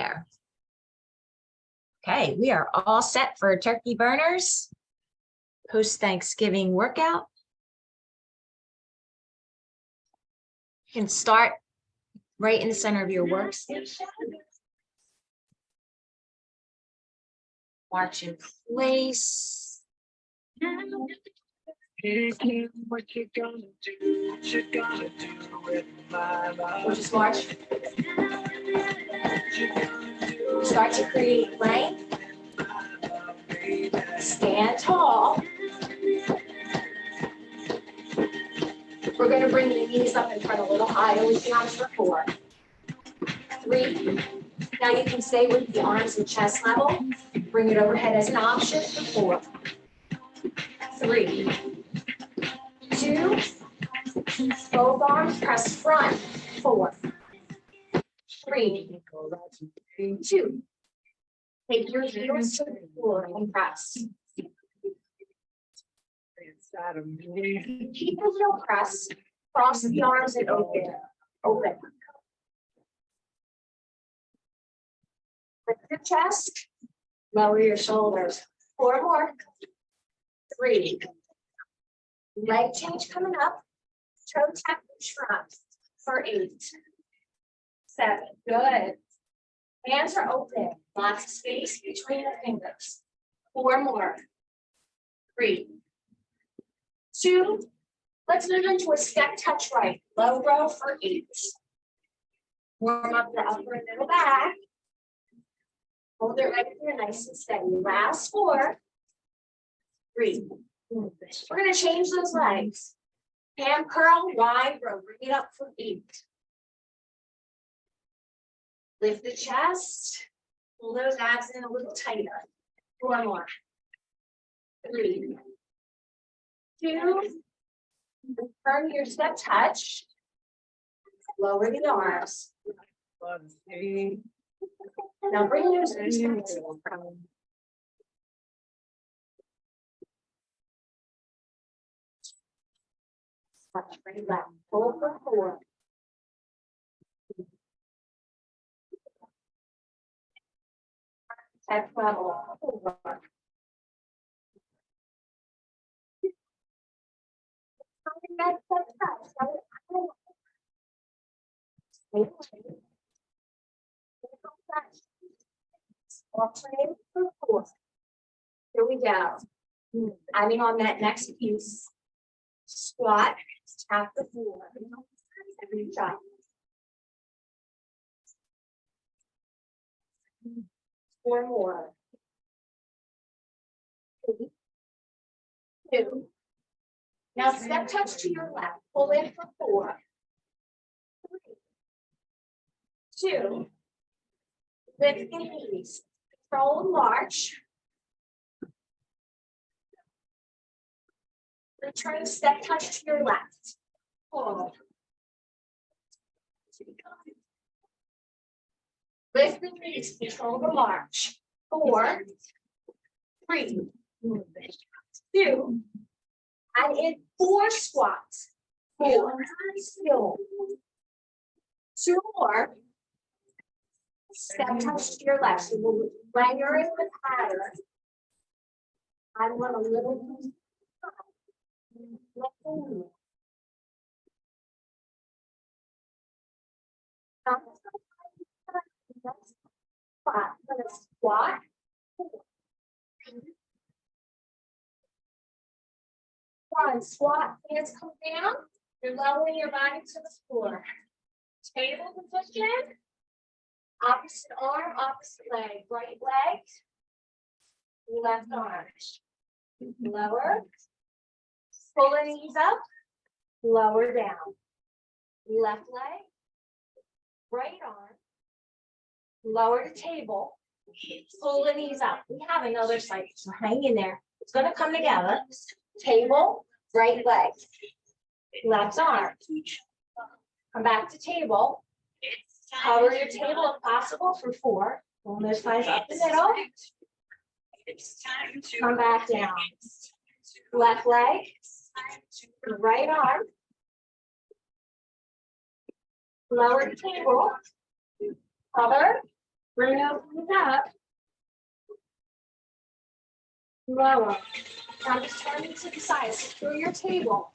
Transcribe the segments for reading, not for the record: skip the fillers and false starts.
there. Okay, we are all set for turkey burners. Post-Thanksgiving workout. You can start right in the center of your workstation. March in place. What you gonna do? What you gonna do with my love? We'll just march. Start to create length. Stand tall. We're going to bring the knees up in front a little higher with the arms for 4. 3. Now you can stay with the arms and chest level. Bring it overhead as an option for 4. 3. 2. Both arms press front. 4. 3. 2. Take your heels to the floor and press. Keep the heel press. Cross the arms and open. Open. Lift your chest. Lower your shoulders. 4 more. 3. Leg change coming up. Toe tap and shrug for 8. 7. Good. Hands are open. Lots of space between the fingers. 4 more. 3. 2. Let's move into a step touch right. Low row for 8. Warm up the upper and middle back. Hold it right here, nice and steady. Last 4. 3. We're going to change those legs. Hand curl, wide row. Bring it up for 8. Lift the chest. Pull those abs in a little tighter. 4 more. 3. 2. Turn your step touch. Lower the arms. Now bring your knees back to the front. Touch right left. Pull for 4. At level. 4. Alternate for 4. Here we go. Adding on that next piece. Squat, tap the floor. Reach up. 4 more. 3. 2. Now step touch to your left. Pull in for 4. 3. 2. Lift the knees. Control march. Return step touch to your left. Pull. Lift the knees. Control the march. 4. 3. 2. And in 4 squats. 4. Still. 2 more. Step touch to your left. So when you're in the pattern, I want a little. Squat. 1. Squat, hands come down. You're lowering your body to the floor. Table position. Opposite arm, opposite leg. Right leg. Left arm. Lower. Pull the knees up. Lower down. Left leg. Right arm. Lower the table. Pull the knees up. We have another side. So hang in there. It's going to come together. Table, right leg. Left arm. Come back to table. Cover your table if possible for 4. Pull those thighs up the middle. Come back down. Left leg. Right arm. Lower the table. Cover. Bring it up. Lower. Now just turn it to the side. Secure your table.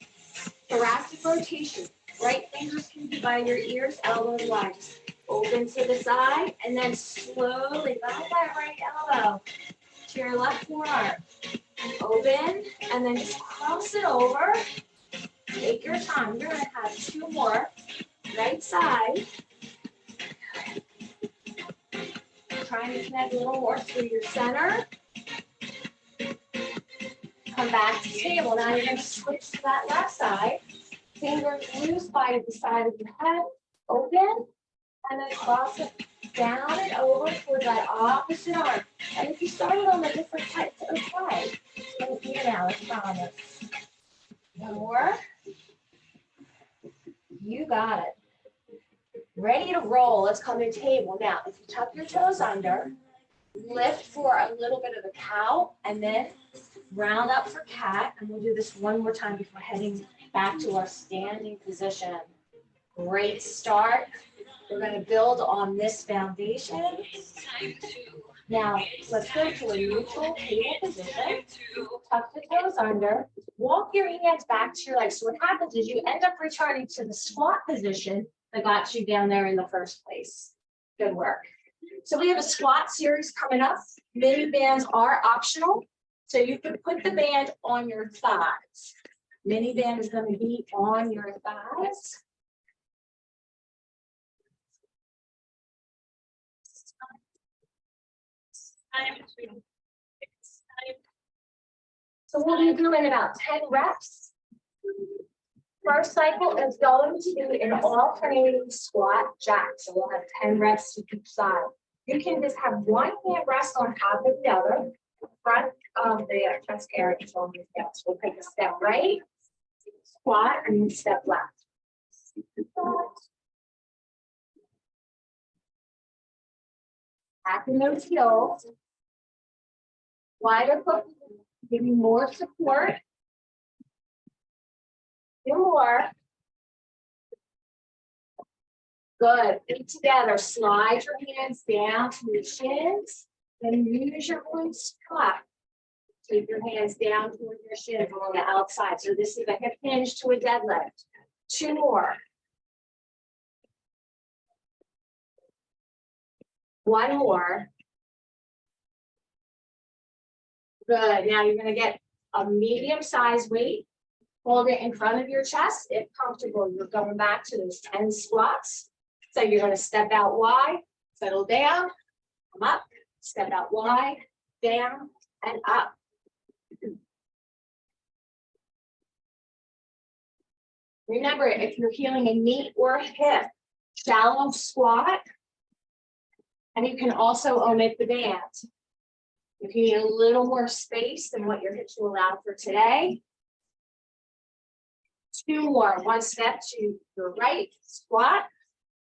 Thoracic rotation. Right fingers can be by your ears, elbows wide. Open to the side and then slowly guide that right elbow to your left forearm. Open and then just cross it over. Take your time. You're going to have two more. Right side. Trying to connect a little more through your center. Come back to table. Now you're going to switch to that left side. Fingers loose by the side of your head. Open. And then cross it down and over towards that opposite arm. And if you started on a different foot, it's okay. It's going to be now, I promise. One more. You got it. Ready to roll. Let's come to table. Now, if you tuck your toes under, lift for a little bit of a cow, and then round up for cat. And we'll do this one more time before heading back to our standing position. Great start. We're going to build on this foundation. Now, let's go to a neutral table position. Tuck the toes under. Walk your hands back to your legs. So what happens is you end up returning to the squat position that got you down there in the first place. Good work. So we have a squat series coming up. Mini bands are optional. So you can put the band on your thighs. Mini band is going to be on your thighs. So we'll be doing about 10 reps. First cycle is going to be an alternating squat jack. So we'll have 10 reps to each side. You can just have one hand rest on top of the other. Front of the chest area is on your hips. We'll take a step right, squat, and then step left. Back in those heels. Wider foot, give you more support. Two more. Good. Feet together. Slide your hands down to your shins. Then use your glutes to clap. Take your hands down toward your shins on the outside. So this is a hip hinge to a deadlift. Two more. One more. Good. Now you're going to get a medium-sized weight. Hold it in front of your chest. If comfortable, you're going back to those 10 squats. So you're going to step out wide, settle down, come up, step out wide, down, and up. Remember, if you're healing a knee or a hip, shallow squat, and you can also omit the band. If you need a little more space than what your hips will allow for today, two more. One step to your right, squat.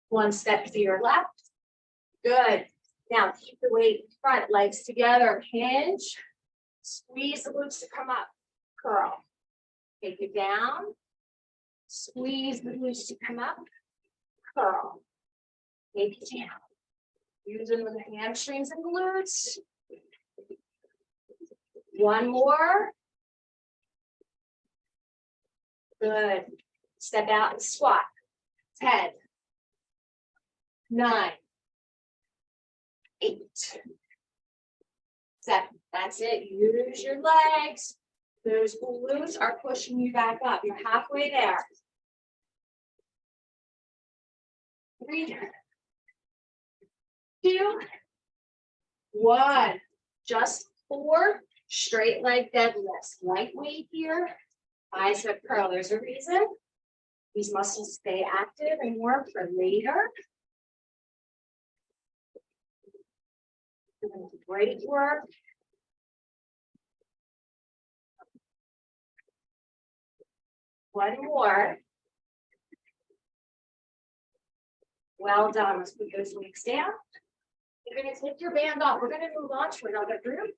One step to your left. Good. Now keep the weight in front, legs together, hinge. Squeeze the glutes to come up, curl. Take it down. Squeeze the glutes to come up, curl. Take it down. Using the hamstrings and glutes. One more. Good. Step out and squat. 10, 9, 8, 7. That's it. Use your legs. Those glutes are pushing you back up. You're halfway there. 3, 2, 1. Just 4 straight leg deadlifts. Lightweight here. Bicep curl. There's a reason. These muscles stay active and work for later. Great work. One more. Well done. Let's put those legs down. You're going to take your band off. We're going to move on to another group.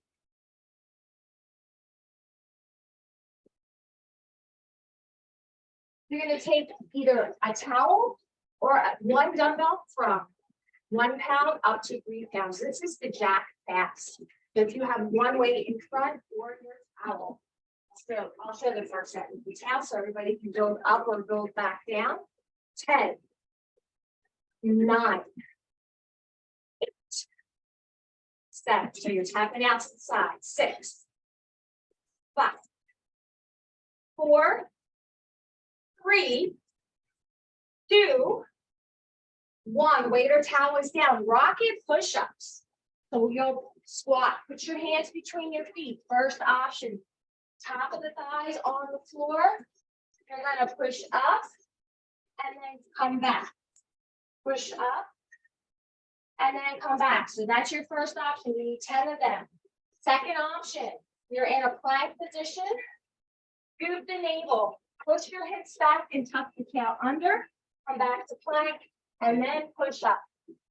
You're going to take either a towel or one dumbbell from 1 pound up to 3 pounds. This is the jack pass. So if you have one weight in front or your towel. So I'll show the first set with the towel so everybody can build up or build back down. 10, 9, 8, 7. So you're tapping out to the side. 6, 5, 4, 3, 2, 1. Weight or towel is down. Rocket push-ups. So you'll squat. Put your hands between your feet. First option. Top of the thighs on the floor. You're going to push up and then come back. Push up and then come back. So that's your first option. You need 10 of them. Second option. You're in a plank position. Scoop the navel. Push your hips back and tuck the tail under. Come back to plank and then push up.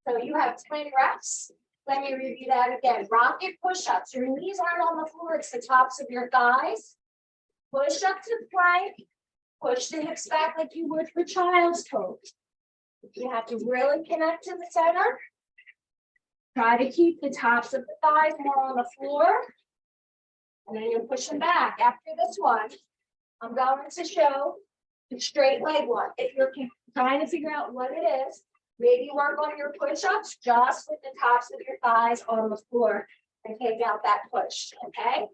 So you have 10 reps. Let me review that again. Rocket push-ups. Your knees aren't on the floor. It's the tops of your thighs. Push up to plank. Push the hips back like you would for child's pose. You have to really connect to the center. Try to keep the tops of the thighs more on the floor. And then you're pushing back. After this one, I'm going to show the straight leg one. If you're trying to figure out what it is, maybe work on your push-ups just with the tops of your thighs on the floor and take out that push, okay?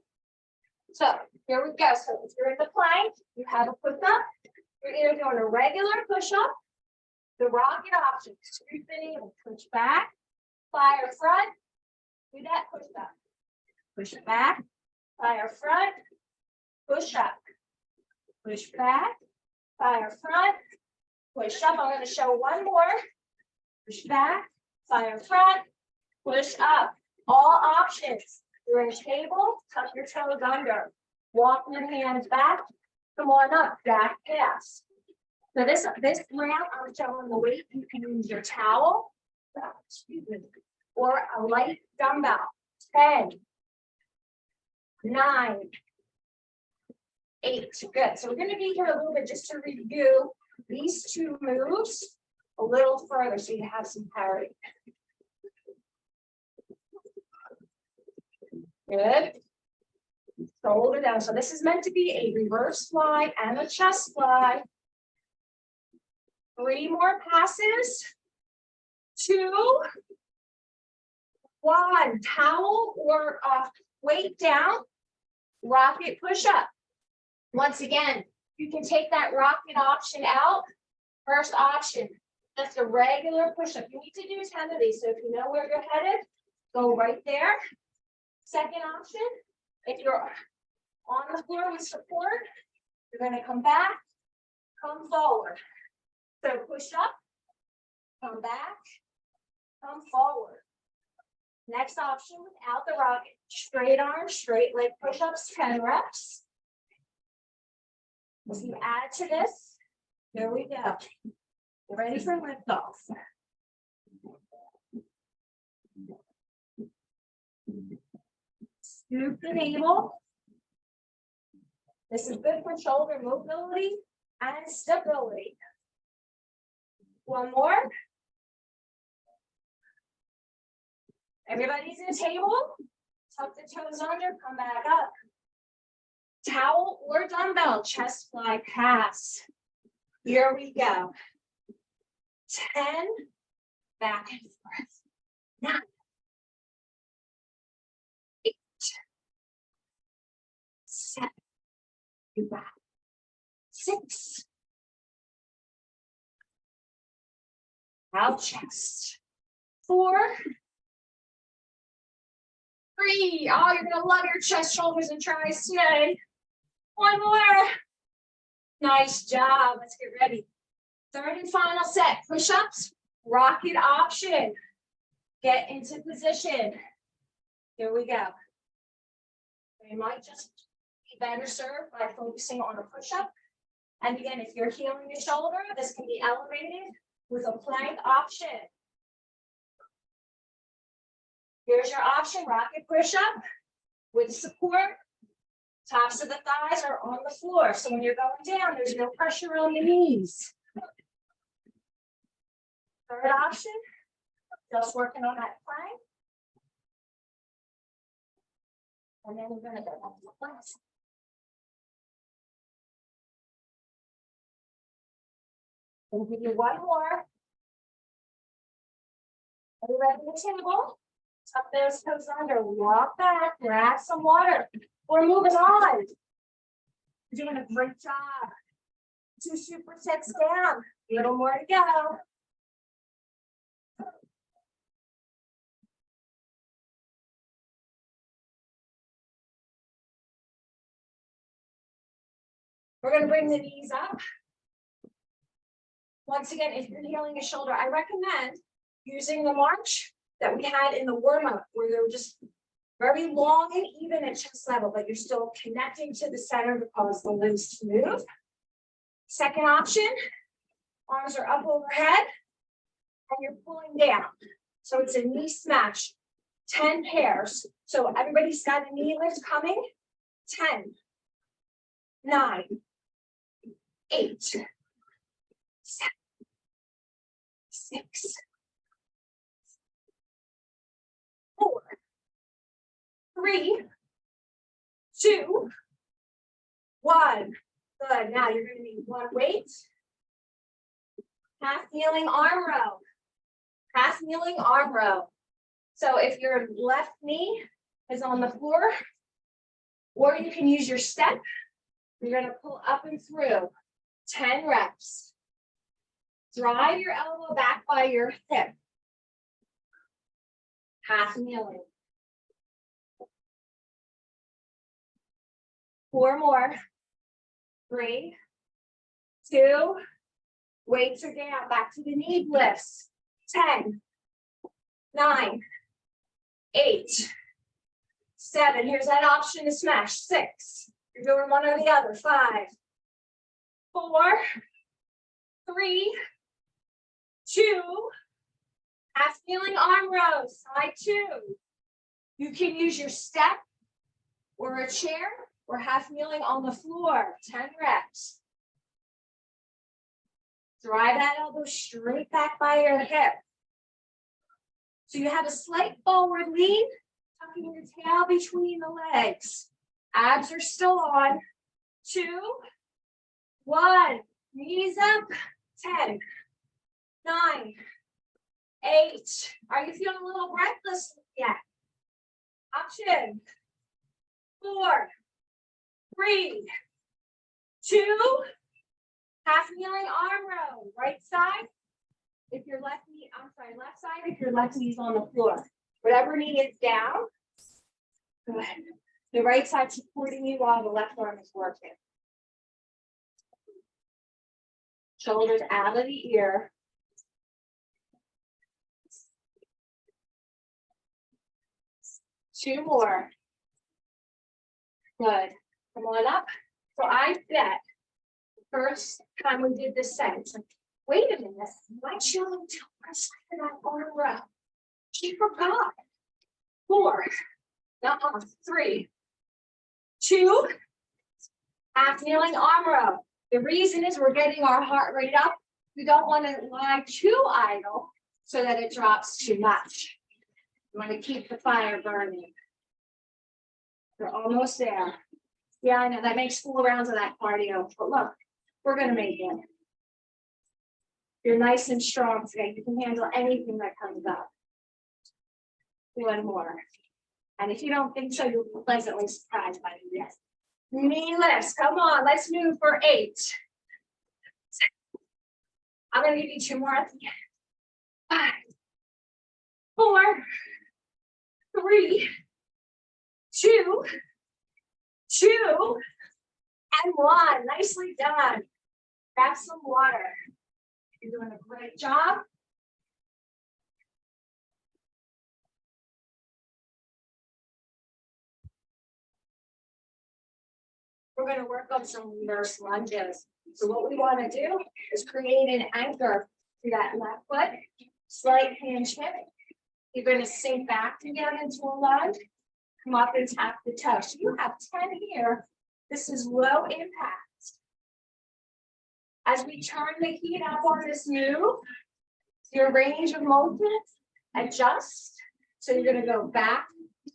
So here we go. So if you're in the plank, you have a push-up. You're either doing a regular push-up, the rocket option, scoop the navel, push back, fire front, do that push-up. Push it back, fire front, push up, push back, fire front, push up. I'm going to show one more. Push back, fire front, push up. All options. You're in a table, tuck your toes under. Walk your hands back. Come on up, back pass. So this round, I'm showing the weight. You can use your towel, or a light dumbbell. 10, 9, 8. Good. So we're going to be here a little bit just to review these two moves a little further so you have some parity. Good. Shoulder down. So this is meant to be a reverse fly and a chest fly. 3 more passes. 2, 1. Towel or weight down. Rocket push up. Once again, you can take that rocket option out. First option, just a regular push up. You need to do 10 of these. So if you know where you're headed, go right there. Second option, if you're on the floor with support, you're going to come back, come forward. So push up, come back, come forward. Next option without the rocket, straight arm, straight leg push-ups, 10 reps. As you add to this, here we go. Get ready for liftoff. Scoop the navel. This is good for shoulder mobility and stability. One more. Everybody's in a table. Tuck the toes under, come back up. Towel or dumbbell, chest fly pass. Here we go. 10, back and forth. 9, 8, 7, you got 6. Out chest. 4, 3. Oh, you're gonna love your chest, shoulders, and tries today. 1 more. Nice job. Let's get ready. Third and final set. Push-ups. Rocket option. Get into position. Here we go. You might just be better served by focusing on a push-up. And again, if you're healing the shoulder, this can be elevated with a plank option. Here's your option, rocket push-up with support. Tops of the thighs are on the floor. So when you're going down, there's no pressure on the knees. Third option, Just working on that plank. And then we're gonna go back to the class. We'll give you one more. Are you ready to the table? Tuck those toes under, walk back, grab some water. We're moving on. You're doing a great job. 2 supersets down. A little more to go. We're going to bring the knees up. Once again, if you're healing a shoulder, I recommend using the march that we had in the warm-up, where they're just very long and even at chest level, but you're still connecting to the center to cause the limbs to move. Second option, arms are up overhead and you're pulling down. So it's a knee smash, 10 pairs. So everybody's got a knee lift coming. 10, 9, 8, 7, 6, 4, 3, 2, 1. Good. Now you're going to need one weight. Half kneeling arm row. Half kneeling arm row. So if your left knee is on the floor, or you can use your step, you're going to pull up and through. 10 reps. Drive your elbow back by your hip. Half kneeling. 4 more. 3, 2, weights are down, back to the knee lifts. 10, 9, 8, 7. Here's that option to smash. 6. You're doing one or the other. 5, 4, 3, 2. Half kneeling arm rows. Side 2. You can use your step or a chair or half kneeling on the floor. 10 reps. Drive that elbow straight back by your hip. So you have a slight forward lean, tucking your tail between the legs. Abs are still on. 2, 1. Knees up. 10, 9, 8. Are you feeling a little breathless yet? Option. 4, 3, 2. Half kneeling arm row. Right side. If your left knee, left side if your left knee's on the floor. Whatever knee is down. Good. The right side supporting you while the left arm is working. Shoulders out of the ear. Two more. Good. Come on up. So I bet the first time we did this set, it's like, wait a minute, why chill until one side of that arm row? She forgot. 4, 3, 2, half kneeling arm row. The reason is we're getting our heart rate up. We don't want to lie too idle so that it drops too much. You want to keep the fire burning. We're almost there. Yeah, I know that makes 4 rounds of that cardio, but look, we're going to make it. You're nice and strong today. You can handle anything that comes up. 1 more. And if you don't think so, you'll be pleasantly surprised by the rest. Knee lifts. Come on, let's move for 8. I'm going to give you 2 more at the end. 5, 4, 3, 2, 2, and 1. Nicely done. Grab some water. You're doing a great job. We're going to work on some reverse lunges. So what we want to do is create an anchor to that left foot, slight hinge hip. You're going to sink back together into a lunge, come up and tap the toe. So you have 10 here. This is low impact. As we turn the heat up on this move, your range of motion adjust. So you're gonna go back,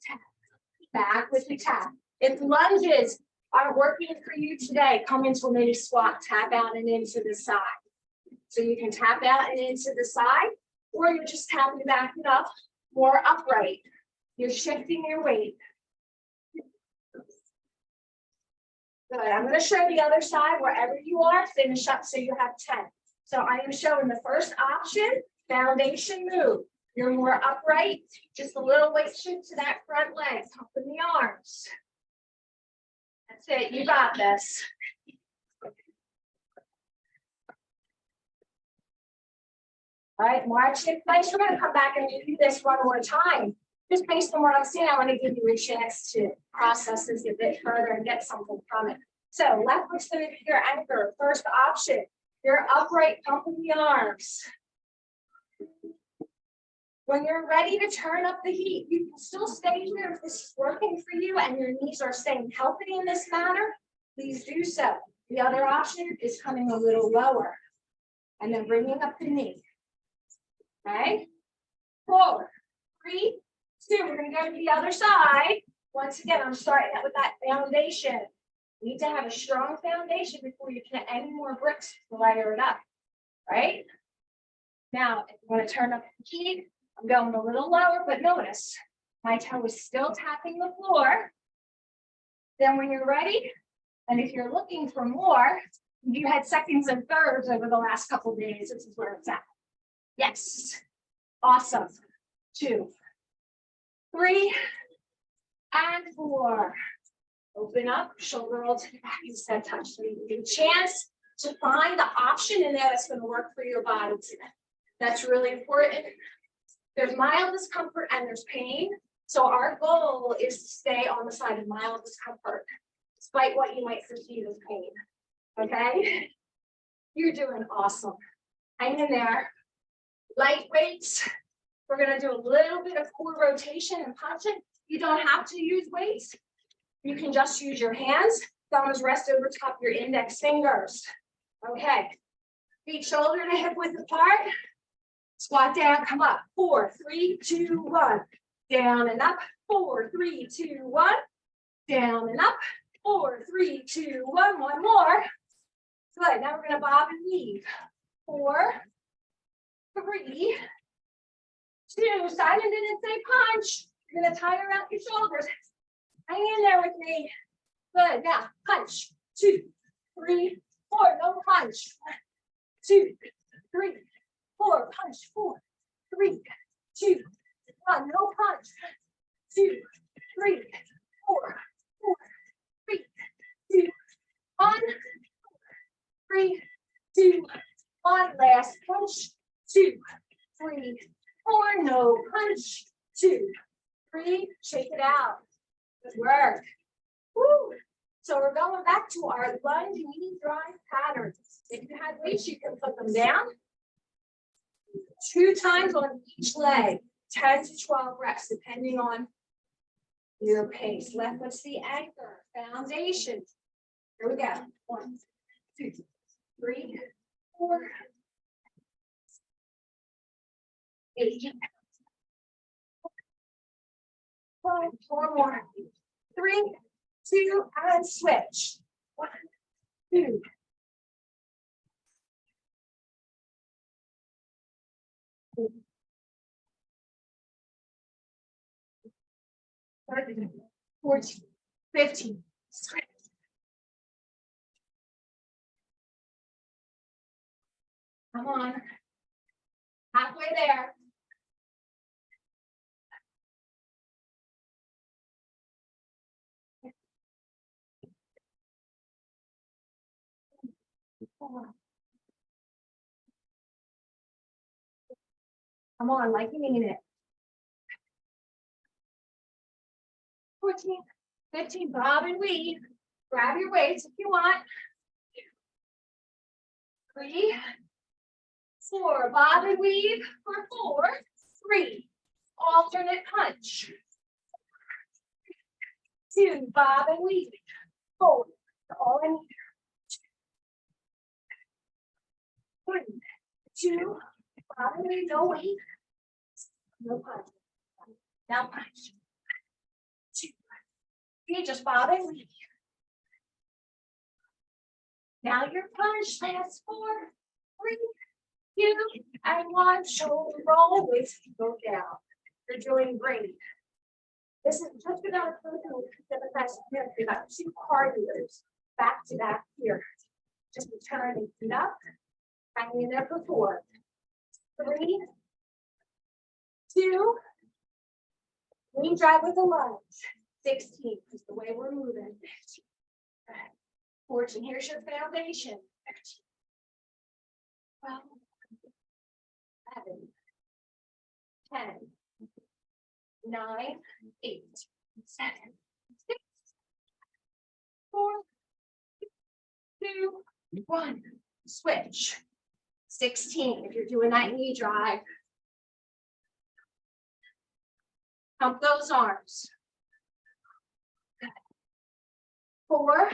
tap, back with the tap. If lunges aren't working for you today, come into a mini squat, tap out and into the side. So you can tap out and into the side, or you're just tapping back it up more upright. You're shifting your weight. Good. I'm going to show the other side wherever you are. Finish up so you have 10. So I am showing the first option, foundation move. You're more upright, just a little weight shift to that front leg, pumping the arms. That's it. You got this. All right, march in place. We're going to come back and do this one more time. Just based on what I'm seeing, I want to give you a chance to process this a bit further and get something from it. So left foot's going to be your anchor. First option, you're upright, pumping the arms. When you're ready to turn up the heat, you can still stay here if this is working for you and your knees are staying healthy in this manner. Please do so. The other option is coming a little lower and then bringing up the knee. Okay, 4, 3, 2. We're going to go to the other side. Once again, I'm starting out with that foundation. You need to have a strong foundation before you can add any more bricks to layer it up. Right? Now, if you want to turn up the heat, I'm going a little lower, but notice my toe is still tapping the floor. Then when you're ready, and if you're looking for more, you had seconds and thirds over the last couple of days. This is where it's at. Yes. Awesome. 2, 3, and 4. Open up, shoulder roll to the back instead, touch the knee. Give a chance to find the option in there that's going to work for your body today. That's really important. There's mild discomfort and there's pain. So our goal is to stay on the side of mild discomfort, despite what you might perceive as pain. Okay? You're doing awesome. Hang in there. Light weights. We're going to do a little bit of core rotation and punching. You don't have to use weights. You can just use your hands. Thumbs rest over top of your index fingers. Okay. Feet shoulder to hip width apart. Squat down, come up. 4, 3, 2, 1. Down and up. 4, 3, 2, 1. Down and up. 4, 3, 2, 1. One more. Good. Now we're going to bob and weave. 4, 3, 2. Silent in and say punch. You're going to tire out your shoulders. Hang in there with me. Good. Now punch. 2, 3, 4. No punch. 2, 3, 4. Punch. 4, 3, 2, 1. No punch. 2, 3, 4. 4, 3, 2, 1. 3, 2, 1. Last punch. 2, 3, 4. No punch. 2, 3. Shake it out. Good work. Woo. So we're going back to our lunge knee drive pattern. If you had weights, you can put them down 2 times on each leg, 10 to 12 reps, depending on your pace. Left foot's the anchor, foundation. Here we go. 1, 2, 3, 4, 8. 5, 4 more. 3, 2, and switch. 1, 2. 13, 14, 15. Switch. Come on. Halfway there. Come on, like you mean it. 14, 15, bob and weave. Grab your weights if you want. 3, 4, bob and weave for 4, 3, alternate punch. 2, bob and weave. 4, all in. 3, 2, bob and weave, no weight. No punch. Now punch. 2, 3, just bob and weave. Now your punch lasts 4, 3, 2, and 1. Shoulder roll, waist go down. You're doing great. This is just about a person who the best here. You got 2 cardios back to back here. Just return and feet up. Hang in there for 4, 3, 2. Knee drive with a lunge. 16 is the way we're moving. 14. Here's your foundation. 12, 11, 10, 9, 8, 7, 6, 4, 2, 1. Switch. 16. If you're doing that knee drive, pump those arms. 4,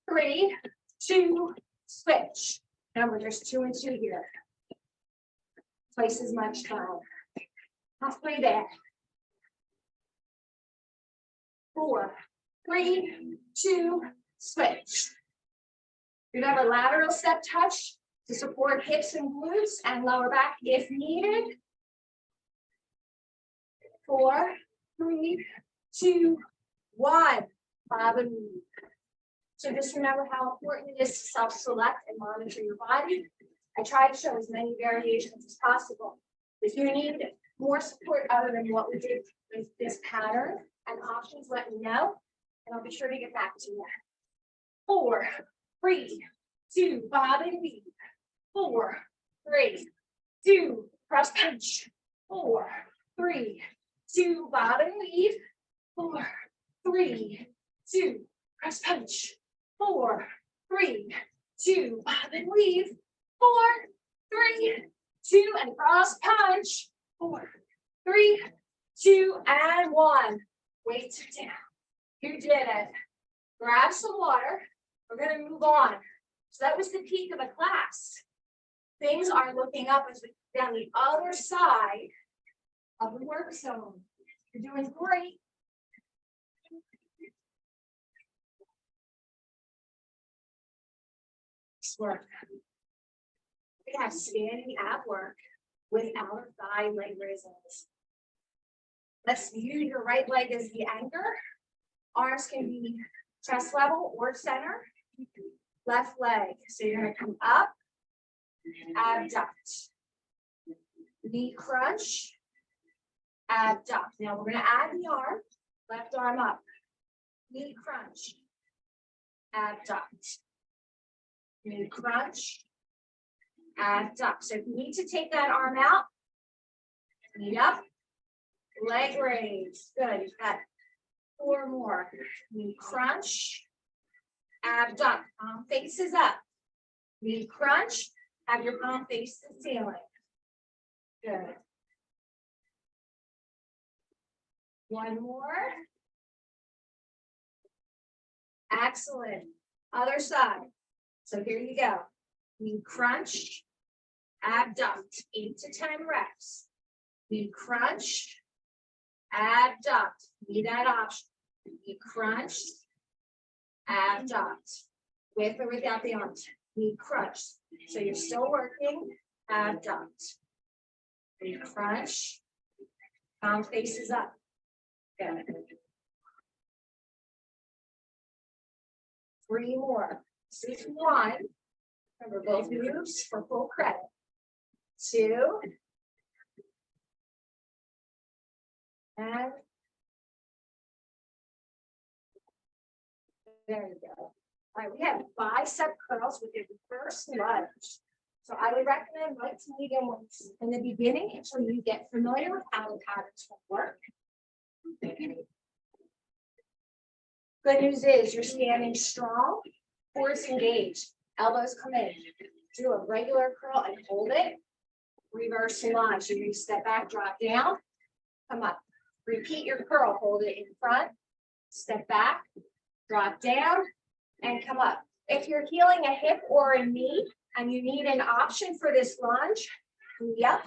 3, 2, switch. Remember, there's 2 and 2 here. Twice as much time. Halfway there. 4, 3, 2, switch. Remember, lateral step touch to support hips and glutes and lower back if needed. 4, 3, 2, 1. Bob and weave. So just remember how important it is to self-select and monitor your body. I try to show as many variations as possible. If you need more support other than what we did with this pattern and options, let me know, and I'll be sure to get back to you. 4, 3, 2, bob and weave. 4, 3, 2, cross punch. 4, 3, 2, bob and weave. 4, 3, 2, cross punch. 4, 3, 2, bob and weave. 4, 3, 2, and cross punch. 4, 3, 2, and 1. Weights are down. You did it. Grab some water. We're going to move on. So that was the peak of the class. Things are looking up as we go down the other side of the work zone. You're doing great. Work. We have standing ab work with outer thigh leg raises. Let's use your right leg as the anchor. Arms can be chest level or center. Left leg. So you're going to come up, abduct. Knee crunch, abduct. Now we're going to add the arm. Left arm up. Knee crunch, abduct. Knee crunch, abduct. So if you need to take that arm out, knee up, leg raise. Good. You've got 4 more. Knee crunch, abduct. Palm faces up. Knee crunch. Have your palm face the ceiling. Good. 1 more. Excellent. Other side. So here you go. Knee crunch, abduct. 8 to 10 reps. Knee crunch, abduct. Need that option. Knee crunch, abduct. With or without the arms. Knee crunch. So you're still working. Abduct. Knee crunch. Palm faces up. Good. 3 more. This is 1. Remember both moves for full credit. 2. And there you go. All right, we have bicep curls with your reverse lunge. So I would recommend light to medium ones in the beginning until you get familiar with how the patterns will work. Good news is you're standing strong, core engaged, elbows come in. Do a regular curl and hold it. Reverse lunge. So you step back, drop down, come up. Repeat your curl, hold it in front, step back, drop down, and come up. If you're healing a hip or a knee and you need an option for this lunge, knee up,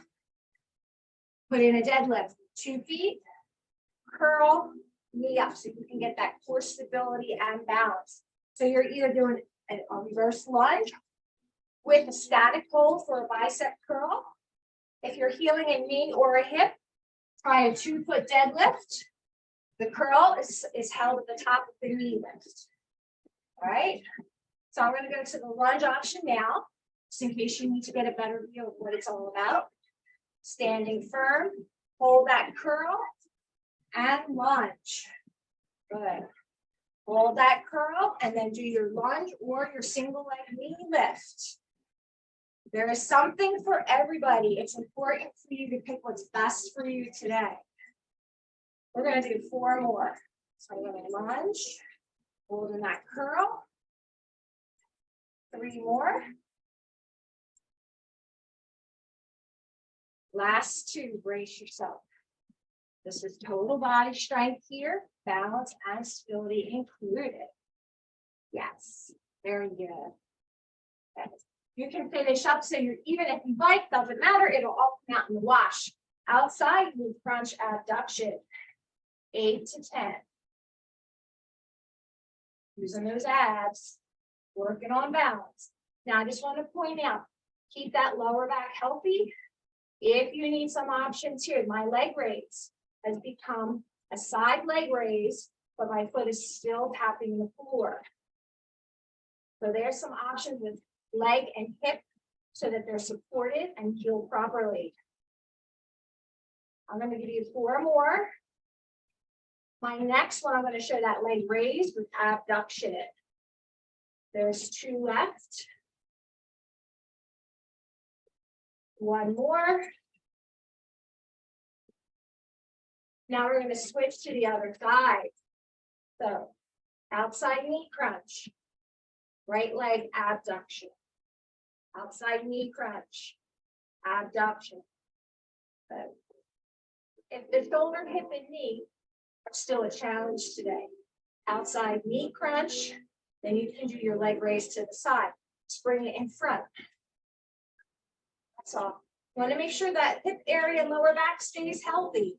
Put in a deadlift, 2 feet, curl, knee up, so you can get that core stability and balance. So you're either doing a reverse lunge with a static hold for a bicep curl. If you're healing a knee or a hip, try a 2-foot deadlift. The curl is held at the top of the knee lift. All right. So I'm going to go to the lunge option now, just in case you need to get a better view of what it's all about. Standing firm, hold that curl, and lunge. Good. Hold that curl, and then do your lunge or your single leg knee lift. There is something for everybody. It's important for you to pick what's best for you today. We're going to do 4 more. So I'm going to lunge, holding that curl. 3 more. Last 2, brace yourself. This is total body strength here, balance and stability included. Yes, very good. Okay. You can finish up, so you're even if you bike, doesn't matter, it'll all come out in the wash. Outside, you crunch abduction. 8 to 10. Using those abs, working on balance. Now, I just want to point out, keep that lower back healthy. If you need some options here, my leg raise has become a side leg raise, but my foot is still tapping the floor. So there's some options with leg and hip so that they're supported and healed properly. I'm going to give you 4 more. My next one, I'm going to show that leg raise with abduction. There's 2 left. 1 more. Now we're going to switch to the other side. So outside knee crunch, right leg abduction, outside knee crunch, abduction. If the shoulder, hip, and knee are still a challenge today, outside knee crunch, then you can do your leg raise to the side. Just bring it in front. That's all. You want to make sure that hip area and lower back stays healthy.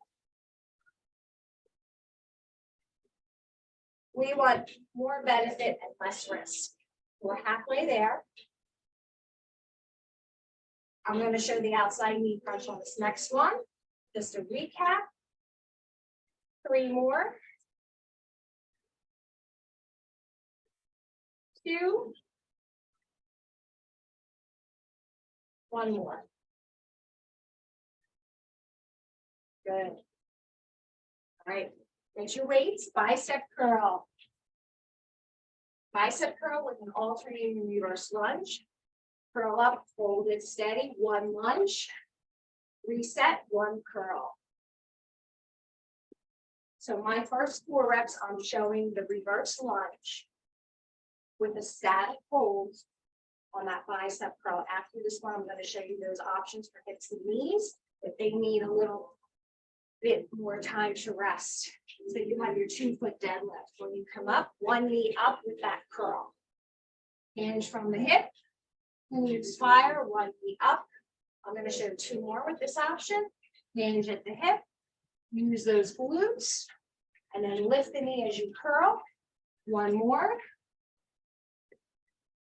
We want more benefit and less risk. We're halfway there. I'm going to show the outside knee crunch on this next one. Just a recap. 3 more. 2. 1 more. Good. All right. Get your weights, bicep curl. Bicep curl with an alternating reverse lunge. Curl up, hold it steady, 1 lunge. Reset, 1 curl. So my first 4 reps, I'm showing the reverse lunge with a static hold on that bicep curl. After this one, I'm going to show you those options for hips and knees if they need a little bit more time to rest. So you have your 2-foot deadlift. When you come up, 1 knee up with that curl. Hinge from the hip. Hinge fire, 1 knee up. I'm going to show 2 more with this option. Hinge at the hip. Use those glutes. And then lift the knee as you curl. 1 more.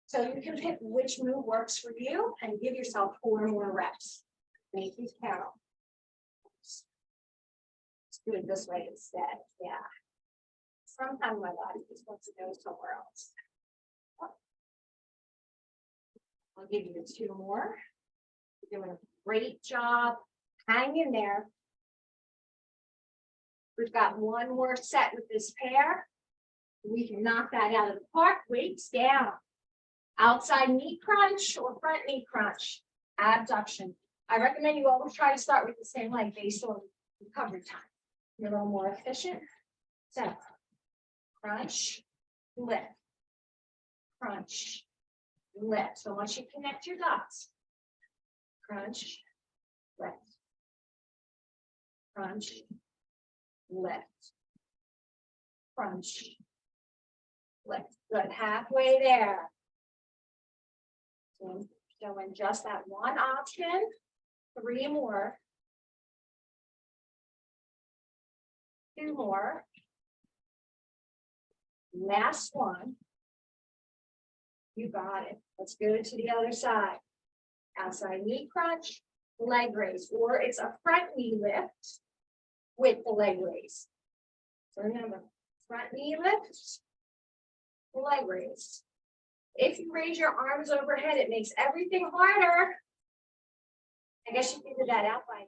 So you can pick which move works for you and give yourself 4 more reps. Make these count. Do it this way instead. Yeah. Sometimes my body just wants to go somewhere else. I'll give you 2 more. You're doing a great job. Hang in there. We've got 1 more set with this pair. We can knock that out of the park. Weights down. Outside knee crunch or front knee crunch. Abduction. I recommend you always try to start with the same leg based on recovery time. You're a little more efficient. So, crunch, lift, crunch, lift. So once you connect your dots, crunch, lift, crunch, lift, crunch, lift. Good, halfway there. So doing just that one option. 3 more. 2 more. Last one. You got it. Let's go to the other side. Outside knee crunch, leg raise, or it's a front knee lift with the leg raise. So remember, front knee lift, leg raise. If you raise your arms overhead, it makes everything harder. I guess you figured that out by now.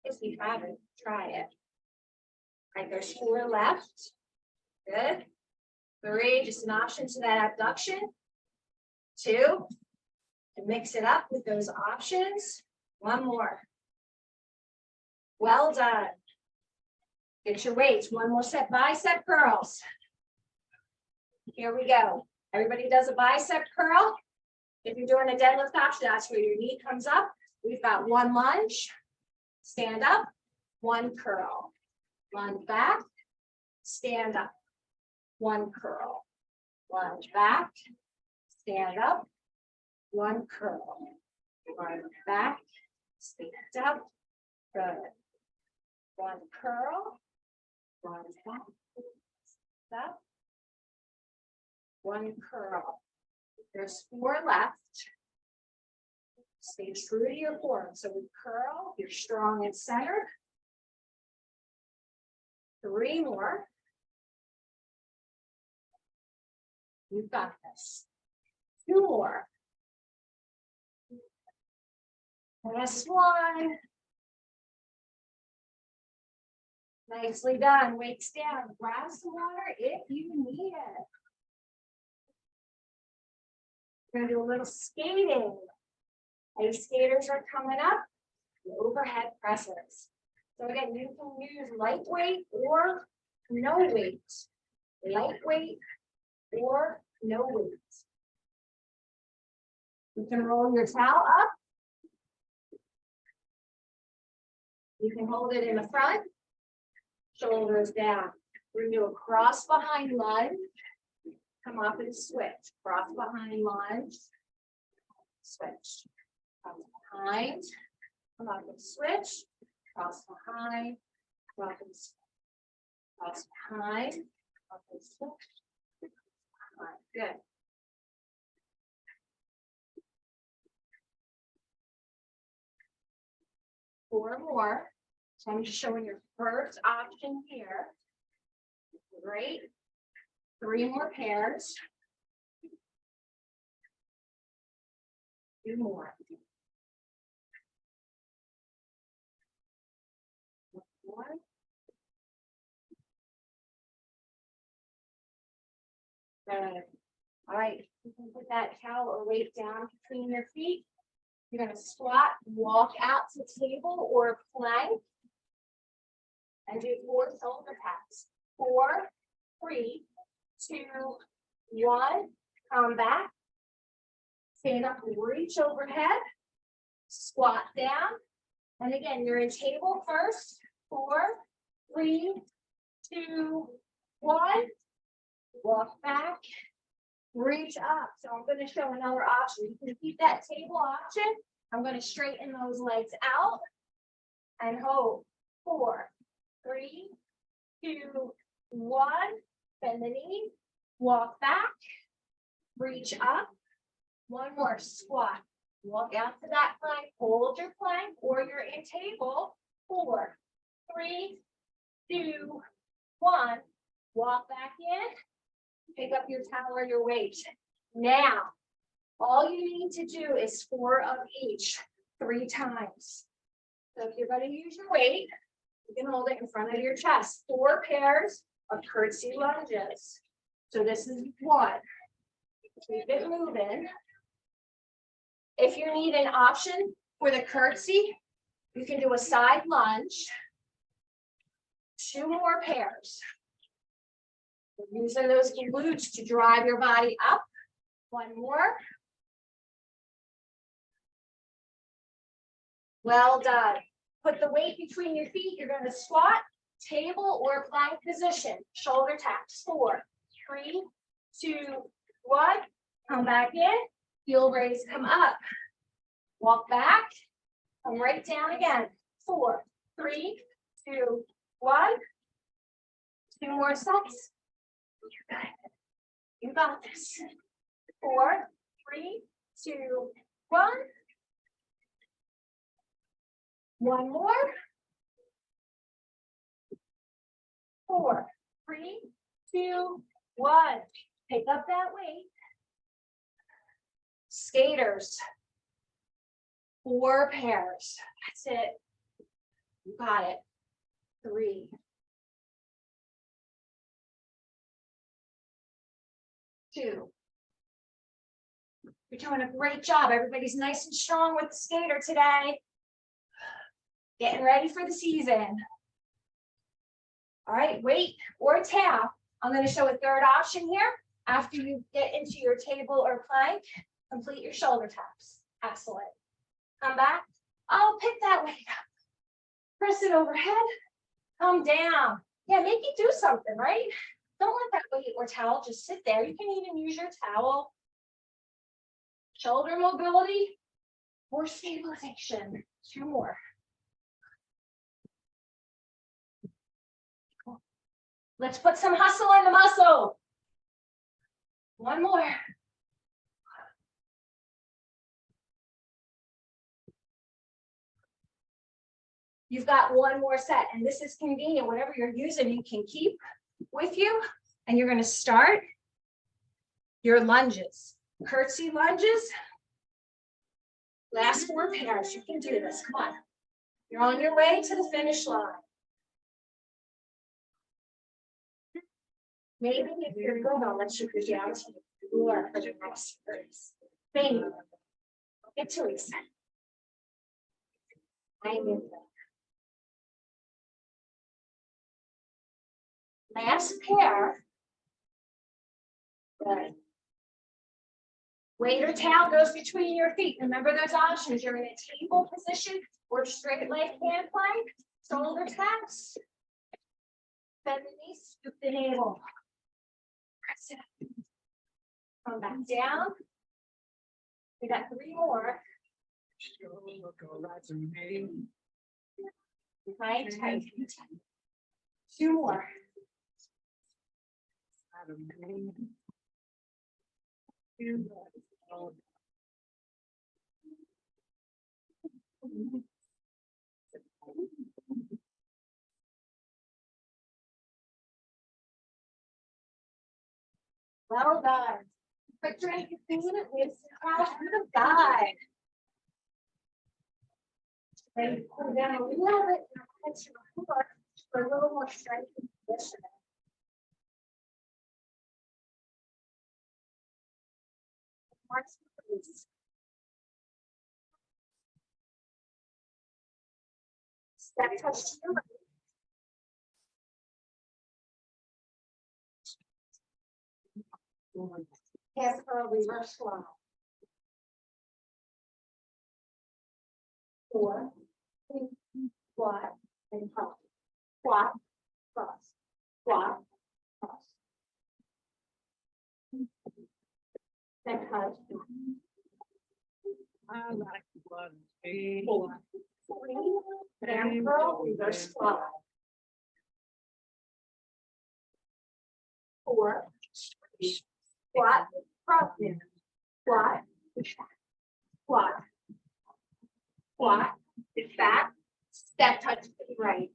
If you haven't, try it. All right, there's 4 left. Good. 3, just an option to that abduction. 2, and mix it up with those options. 1 more. Well done. Get your weights. 1 more set, bicep curls. Here we go. Everybody does a bicep curl. If you're doing a deadlift option, that's where your knee comes up. We've got 1 lunge, stand up, 1 curl. Lunge back, stand up, 1 curl. Lunge back, stand up, 1 curl. Lunge back, stand up. Good. 1 curl. Lunge back, stand up. 1 curl. There's 4 left. Stay true to your form. So we curl, you're strong and centered. 3 more. You've got this. 2 more. Last 1. Nicely done. Weights down. Grab some water if you need it. We're going to do a little skating. Ice skaters are coming up. The overhead pressers. So again, you can use lightweight or no weight. Lightweight or no weight. You can roll your towel up. You can hold it in the front. Shoulders down. We're going to do a cross behind lunge. Come up and switch. Cross behind lunge. Switch. Cross behind. Come up and switch. Cross behind. Cross and switch. Cross behind. Up and switch. Behind. Good. Four more. So I'm just showing your first option here. Great. 3 more pairs. 2 more. 1. Good. All right. You can put that towel or weight down between your feet. You're going to squat, walk out to table or plank, and do 4 shoulder taps. 4, 3, 2, 1. Come back. Stand up and reach overhead. Squat down. And again, you're in table first. 4, 3, 2, 1. Walk back. Reach up. So I'm going to show another option. You can keep that table option. I'm going to straighten those legs out and hold. 4, 3, 2, 1. Bend the knee. Walk back. Reach up. 1 more. Squat. Walk out to that plank. Hold your plank or you're in table. 4, 3, 2, 1. Walk back in. Pick up your towel or your weight. Now, all you need to do is 4 of each 3 times. So if you're going to use your weight, you can hold it in front of your chest. 4 pairs of curtsy lunges. So this is 1. Keep it moving. If you need an option for the curtsy, you can do a side lunge. 2 more pairs. We're using those glutes to drive your body up. 1 more. Well done. Put the weight between your feet. You're going to squat, table, or plank position. Shoulder taps. 4, 3, 2, 1. Come back in. Heel raise. Come up. Walk back. Come right down again. 4, 3, 2, 1. 2 more sets. You got this. 4, 3, 2, 1. One more. 4, 3, 2, 1. Pick up that weight. Skaters. 4 pairs. That's it. You got it. 3. 2. You're doing a great job. Everybody's nice and strong with the skater today. Getting ready for the season. All right, weight or tap. I'm going to show a third option here. After you get into your table or plank, complete your shoulder taps. Excellent. Come back. Oh, pick that weight up. Press it overhead. Come down. Yeah, make it do something, right? Don't let that weight or towel just sit there. You can even use your towel. Shoulder mobility or stabilization. 2 more. Let's put some hustle in the muscle. 1 more. You've got 1 more set, and this is convenient. Whatever you're using, you can keep with you. And you're going to start your lunges. Curtsy lunges. Last 4 pairs. You can do this. Come on. You're on your way to the finish line. Maybe if you're good, I'll let you go down to the floor for the next phrase. Maybe. Get too excited. I knew that. Last pair. Good. Weight or towel goes between your feet. Remember those options. You're in a table position or straight leg hand plank, shoulder taps. Bend the knees, scoop the navel. Press it up. Come back down. We got 3 more. Right, tight. 2 more. Well done. Quick drink of food with the guide. And pull down a little bit for a little more strength and conditioning. Step touch to the right. Hand curl, reverse fly. 4, 3, squat, and cross. Squat, cross. Squat, cross. Step touch. I like 1, 4, 3, hand curl, reverse fly. 4, squat, cross in. Squat, squat, squat, it's back, step touch to the right.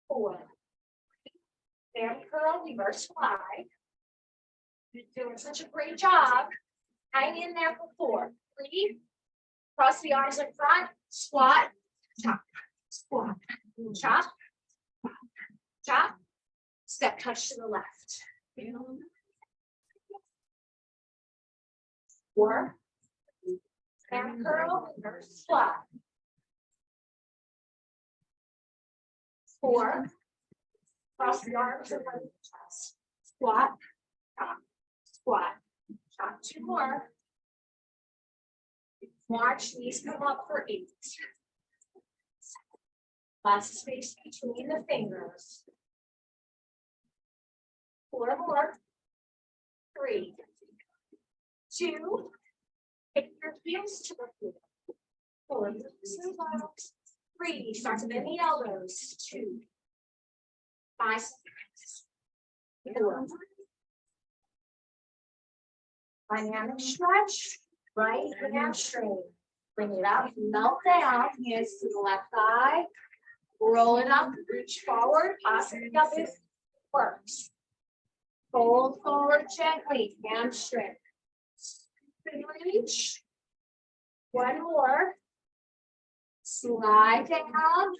4, hand curl, reverse fly. You're doing such a great job. Hang in there for 4, 3, cross the arms in front, squat, chop, squat, chop, chop, step touch to the left. 4, hand curl, reverse fly. 4, cross the arms in front of the chest, squat, chop, squat, chop. 2 more. March, knees come up for 8. Lots of space between the fingers. 4 more. 3, 2. Take your heels to the floor. 4, 3, start to bend the elbows, 2, 5, 4. Dynamic stretch, right hamstring. Bring it up, melt down, hands to the left thigh. Roll it up, reach forward, possibly up if works. Fold forward gently, hamstring. Reach. One more. Slide down,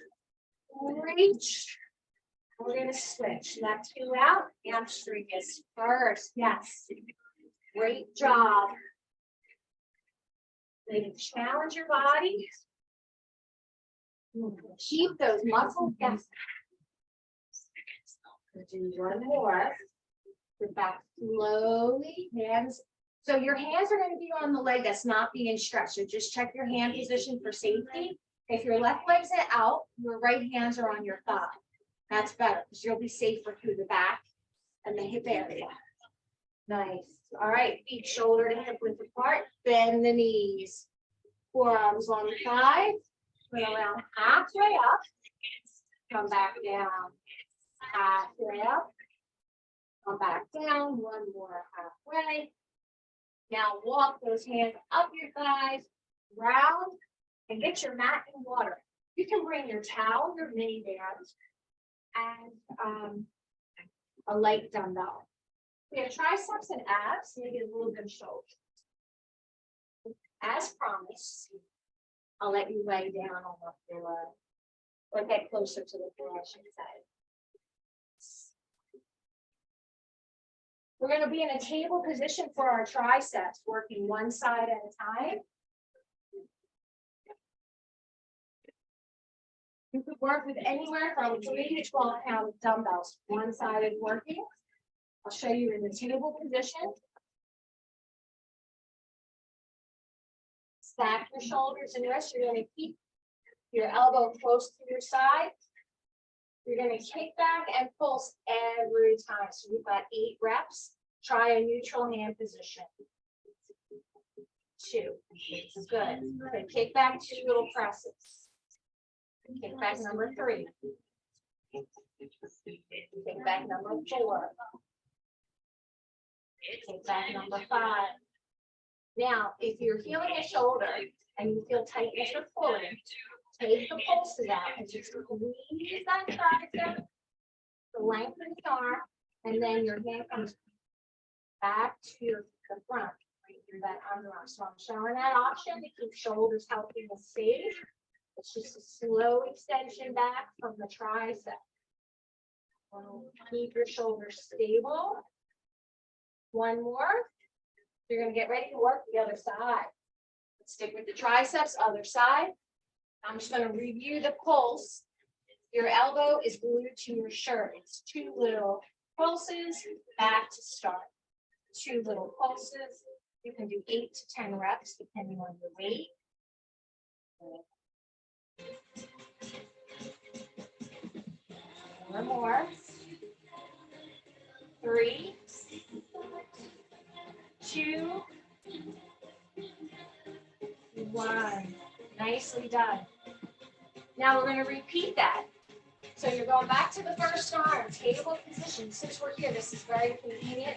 reach. We're going to switch. Left heel out, hamstring is first. Yes. Great job. Maybe challenge your body. Keep those muscles. Yes. Do one more. Sit back slowly. Hands. So your hands are going to be on the leg that's not being stretched. So just check your hand position for safety. If your left leg's out, your right hands are on your thigh. That's better because you'll be safer through the back and the hip area. Nice. All right, feet shoulder to hip width apart. Bend the knees. Forearms on the thighs. Put around halfway up. Come back down. Halfway up. Come back down. One more halfway. Now walk those hands up your thighs, round, and get your mat in water. You can bring your towel, your mini band, and a light dumbbell. We have triceps and abs, so you get a little bit of shoulder. As promised, I'll let you lay down on the floor or get closer to the floor, I should say. We're going to be in a table position for our triceps, working one side at a time. You could work with anywhere from 3 to 12 pound dumbbells. One side is working. I'll show you in the table position. Stack your shoulders and wrists. You're going to keep your elbow close to your side. You're going to kick back and pulse every time. So we've got 8 reps. Try a neutral hand position. 2. Good. Then kick back 2 little presses. Kick back number 3. Kick back number 4. Kick back number 5. Now, if you're feeling a shoulder and you feel tightness or pulling, take the pulses out and just squeeze that tricep, the length of the arm, and then your hand comes back to the front, right through that underarm. So I'm showing that option to keep shoulders healthy and safe. It's just a slow extension back from the tricep. Keep your shoulders stable. One more. You're going to get ready to work the other side. Let's stick with the triceps, other side. I'm just going to review the pulse. Your elbow is glued to your shirt. It's 2 little pulses back to start. 2 little pulses. You can do 8 to 10 reps depending on your weight. One more. 3, 2, 1. Nicely done. Now we're going to repeat that. So you're going back to the first arm, table position. Since we're here, this is very convenient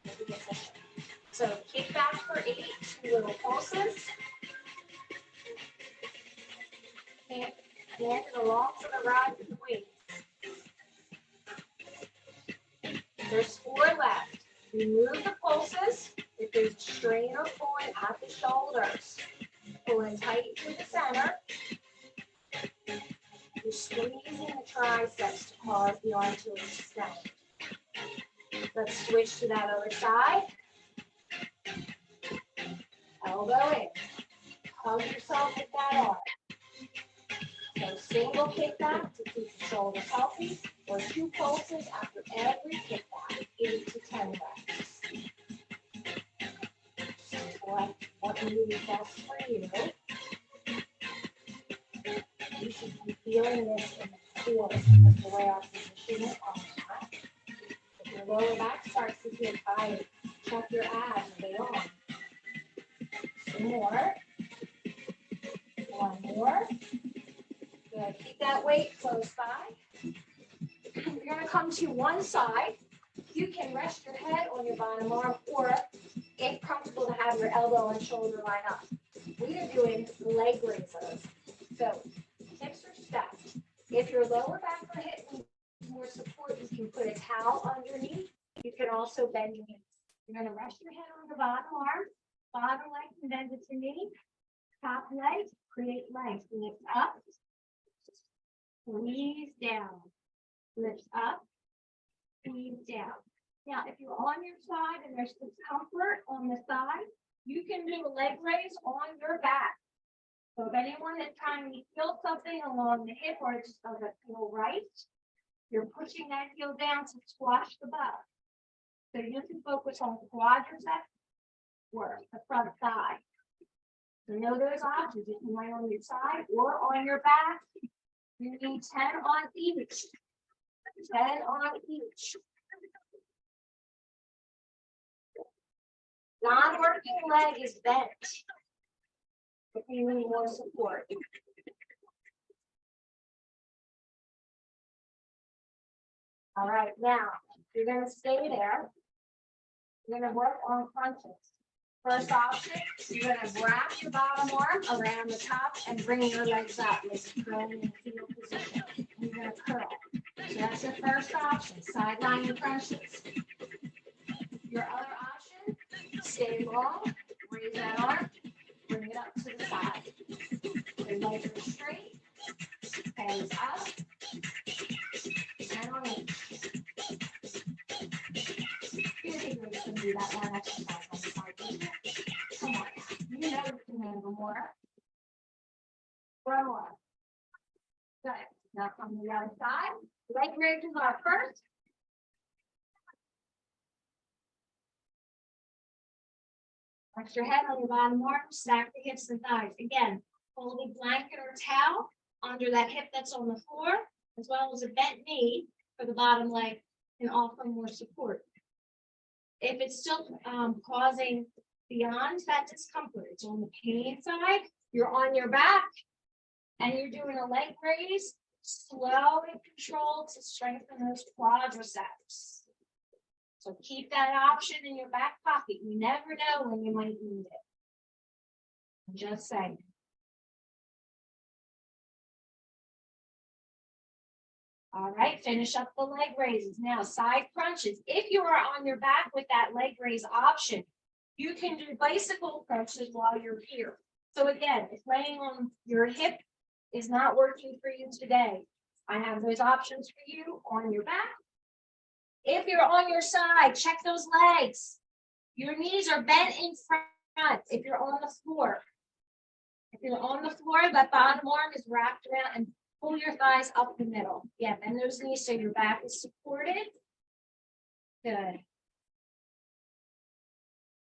and efficient. So kick back for 8, 2 little pulses. Hand along for the ride with the weight. There's 4 left. Remove the pulses if there's strain or pulling at the shoulders. Pulling tight through the center. You're squeezing the triceps to cause the arm to extend. Let's switch to that other side. Elbow in. Hug yourself with that arm. So single kickback to keep the shoulders healthy, or 2 pulses after every kickback, 8 to 10 reps. What move is best for you? You should be feeling this in the core because the way I position it on the mat. If your lower back starts to feel tired, check your abs, are they on? Some more. One more. Good. Keep that weight close by. You're going to come to one side. You can rest your head on your bottom arm, or if comfortable to have your elbow and shoulder line up. We are doing leg raises. So hips are stacked. If your lower back or hip needs more support, you can put a towel underneath. You can also bend your knees. You're going to rest your head on the bottom arm. Bottom leg condenses to knee. Top leg, create legs. Lift up. Squeeze down. Lift up. Squeeze down. Now, if you're on your side and there's discomfort on the side, you can do a leg raise on your back. So if anyone is trying to feel something along the hip or it just doesn't feel right, you're pushing that heel down to squash the butt. So you can focus on quadriceps work, the front thigh. So know those options. You can lay on your side or on your back. You need 10 on each. 10 on each. Non-working leg is bent. If you need more support. All right, now you're going to stay there. You're going to work on crunches. First option, you're going to wrap your bottom arm around the top and bring your legs up. Like curling in fetal position. You're going to curl. So that's your first option. Sideline your crunches. Your other option, stay long, raise that arm, bring it up to the side. Your legs are straight, hands up, and on each. You think we can do that one exercise on the side. Come on, you know you can handle more. One more. Good. Now on the other side, leg raises are first. Rest your head on your bottom arm, stack the hips and thighs. Again, hold a blanket or towel under that hip that's on the floor, as well as a bent knee for the bottom leg and offer more support. If it's still causing beyond that discomfort, it's on the pain side, you're on your back and you're doing a leg raise, slow and controlled to strengthen those quadriceps. So keep that option in your back pocket. You never know when you might need it. I'm just saying. All right, finish up the leg raises. Now, side crunches. If you are on your back with that leg raise option, you can do bicycle crunches while you're here. So again, if laying on your hip is not working for you today, I have those options for you on your back. If you're on your side, check those legs. Your knees are bent in front if you're on the floor. If you're on the floor, that bottom arm is wrapped around and pull your thighs up the middle. Yeah, bend those knees so your back is supported. Good.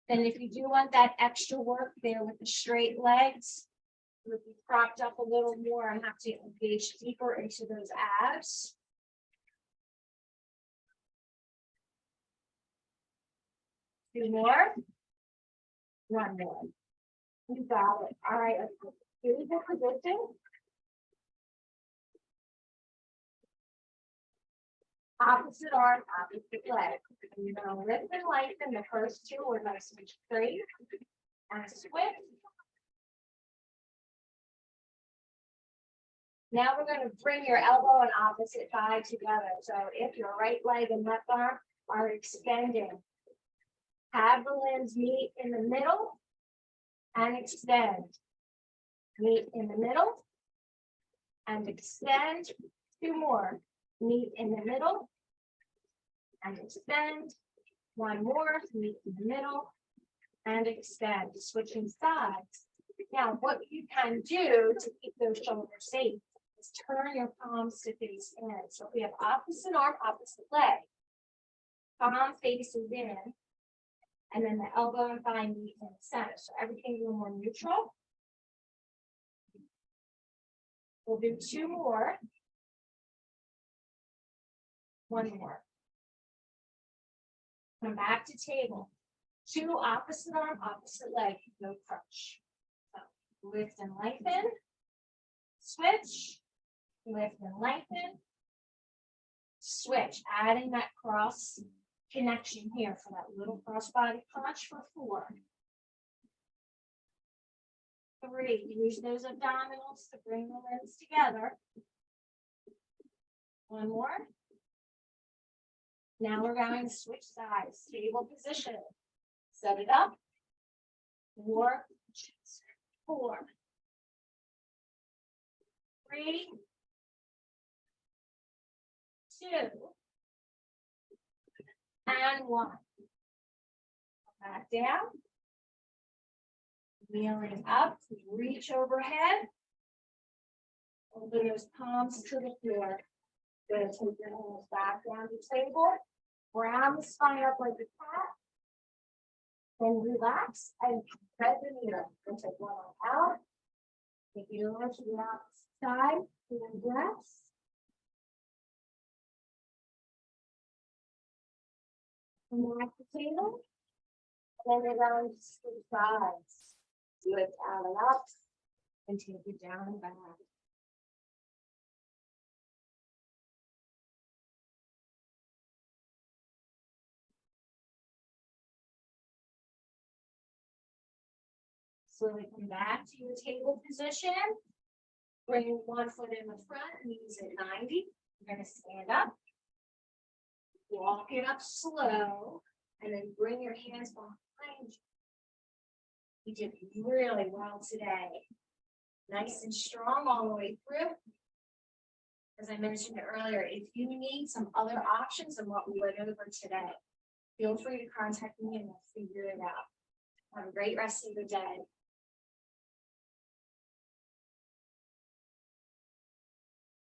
Then if you do want that extra work there with the straight legs, you would be propped up a little more and have to engage deeper into those abs. Two more. One more. You got it. All right. Beautiful position. Opposite arm, opposite leg. And you're going to lift and lengthen the first two. We're going to switch straight and switch. Now we're going to bring your elbow and opposite thigh together. So if your right leg and left arm are extending, have the limbs meet in the middle and extend. Meet in the middle and extend. Two more. Meet in the middle and extend. One more. Meet in the middle and extend. Switching sides. Now, what you can do to keep those shoulders safe is turn your palms to face in. So we have opposite arm, opposite leg. Palm faces in. And then the elbow and thigh meet in the center. So everything a little more neutral. We'll do two more. One more. Come back to table. Two opposite arm, opposite leg, no crunch. So lift and lengthen. Switch, lift and lengthen. Switch, adding that cross connection here for that little crossbody crunch for 4. 3, use those abdominals to bring the limbs together. 1 more. Now we're going to switch sides, stable position. Set it up. 4, 4, 3, 2, and 1. Back down. Kneeling up, reach overhead. Open those palms to the floor. Going to take your hands back down the table. Round the spine up like a cat. Then relax and thread the needle. We'll take one arm out. Take it over to the outside. 2 breaths. Come back to the table. And then we're going to switch sides. Lift out and up. And take it down and back. Slowly come back to your table position. Bring 1 foot in the front, knees at 90. You're going to stand up. Walk it up slow. And then bring your hands behind you. You did really well today. Nice and strong all the way through. As I mentioned earlier, if you need some other options than what we went over today, feel free to contact me and we'll figure it out. Have a great rest of the day.